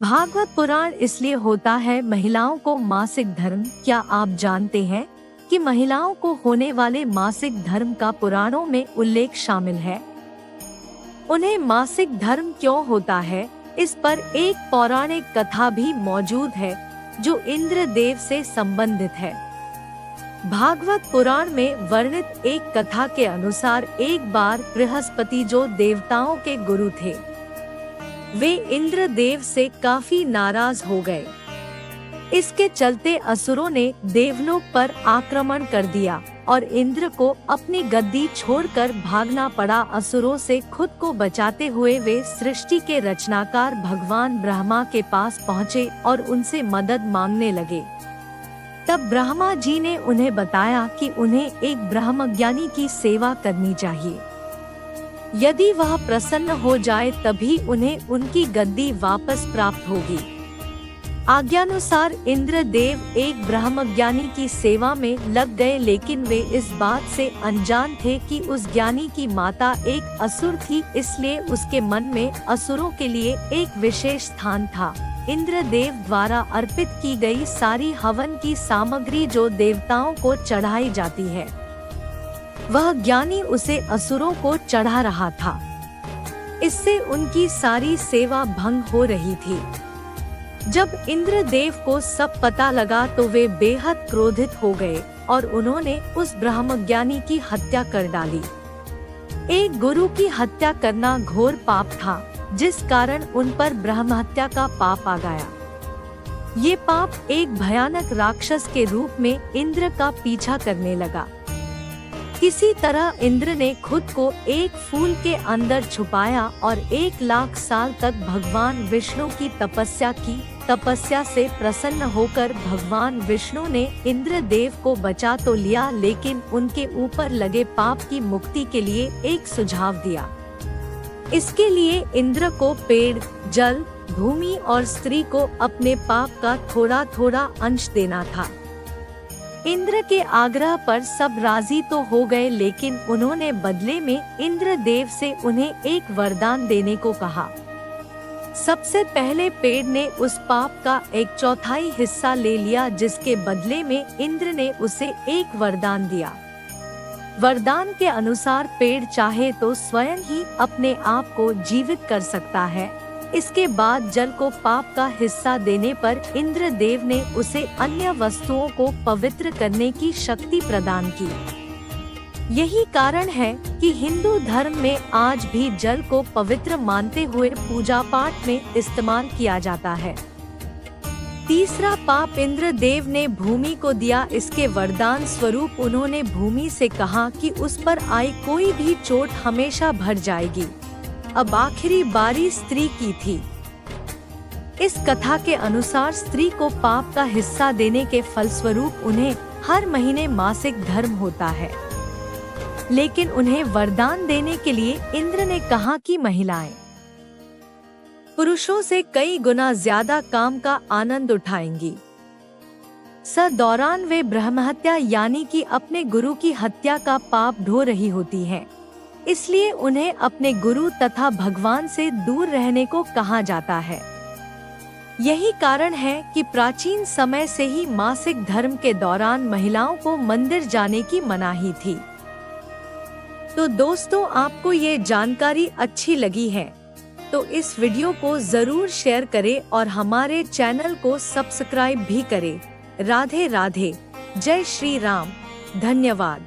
भागवत पुराण इसलिए होता है महिलाओं को मासिक धर्म। क्या आप जानते हैं कि महिलाओं को होने वाले मासिक धर्म का पुराणों में उल्लेख शामिल है? उन्हें मासिक धर्म क्यों होता है, इस पर एक पौराणिक कथा भी मौजूद है जो इंद्रदेव से संबंधित है। भागवत पुराण में वर्णित एक कथा के अनुसार एक बार बृहस्पति, जो देवताओं के गुरु थे, वे इंद्रदेव से काफी नाराज हो गए। इसके चलते असुरों ने देवलोक पर आक्रमण कर दिया और इंद्र को अपनी गद्दी छोड़कर भागना पड़ा। असुरों से खुद को बचाते हुए वे सृष्टि के रचनाकार भगवान ब्रह्मा के पास पहुँचे और उनसे मदद मांगने लगे। तब ब्रह्मा जी ने उन्हें बताया कि उन्हें एक ब्रह्मज्ञानी की सेवा करनी चाहिए। यदि वह प्रसन्न हो जाए तभी उन्हें उनकी गद्दी वापस प्राप्त होगी। आज्ञानुसार इंद्रदेव एक ब्रह्मज्ञानी की सेवा में लग गए, लेकिन वे इस बात से अनजान थे कि उस ज्ञानी की माता एक असुर थी, इसलिए उसके मन में असुरों के लिए एक विशेष स्थान था। इंद्रदेव द्वारा अर्पित की गई सारी हवन की सामग्री जो देवताओं को चढ़ाई जाती है, वह ज्ञानी उसे असुरों को चढ़ा रहा था। इससे उनकी सारी सेवा भंग हो रही थी। जब इंद्रदेव को सब पता लगा तो वे बेहद क्रोधित हो गए और उन्होंने उस ब्रह्मज्ञानी की हत्या कर डाली। एक गुरु की हत्या करना घोर पाप था, जिस कारण उन पर ब्रह्महत्या का पाप आ गया। ये पाप एक भयानक राक्षस के रूप में इंद्र का पीछा करने लगा। किसी तरह इंद्र ने खुद को एक फूल के अंदर छुपाया और 1,00,000 साल तक भगवान विष्णु की तपस्या की। तपस्या से प्रसन्न होकर भगवान विष्णु ने इंद्रदेव को बचा तो लिया, लेकिन उनके ऊपर लगे पाप की मुक्ति के लिए एक सुझाव दिया। इसके लिए इंद्र को पेड़, जल, भूमि और स्त्री को अपने पाप का थोड़ा थोड़ा अंश देना था। इंद्र के आग्रह पर सब राजी तो हो गए, लेकिन उन्होंने बदले में इंद्रदेव से उन्हें एक वरदान देने को कहा। सबसे पहले पेड़ ने उस पाप का 1/4 हिस्सा ले लिया, जिसके बदले में इंद्र ने उसे एक वरदान दिया। वरदान के अनुसार पेड़ चाहे तो स्वयं ही अपने आप को जीवित कर सकता है। इसके बाद जल को पाप का हिस्सा देने पर इंद्रदेव ने उसे अन्य वस्तुओं को पवित्र करने की शक्ति प्रदान की। यही कारण है कि हिंदू धर्म में आज भी जल को पवित्र मानते हुए पूजा पाठ में इस्तेमाल किया जाता है। तीसरा पाप इंद्रदेव ने भूमि को दिया। इसके वरदान स्वरूप उन्होंने भूमि से कहा कि उस पर आई कोई भी चोट हमेशा भर जाएगी। अब आखिरी बारी स्त्री की थी। इस कथा के अनुसार स्त्री को पाप का हिस्सा देने के फलस्वरूप उन्हें हर महीने मासिक धर्म होता है, लेकिन उन्हें वरदान देने के लिए इंद्र ने कहा कि महिलाएं पुरुषों से कई गुना ज्यादा काम का आनंद उठाएंगी। दौरान वे ब्रह्महत्या यानी कि अपने गुरु की हत्या का पाप ढो रही होती हैं। इसलिए उन्हें अपने गुरु तथा भगवान से दूर रहने को कहा जाता है। यही कारण है कि प्राचीन समय से ही मासिक धर्म के दौरान महिलाओं को मंदिर जाने की मनाही थी। तो दोस्तों, आपको ये जानकारी अच्छी लगी है तो इस वीडियो को जरूर शेयर करें और हमारे चैनल को सब्सक्राइब भी करें। राधे राधे, जय श्री राम, धन्यवाद।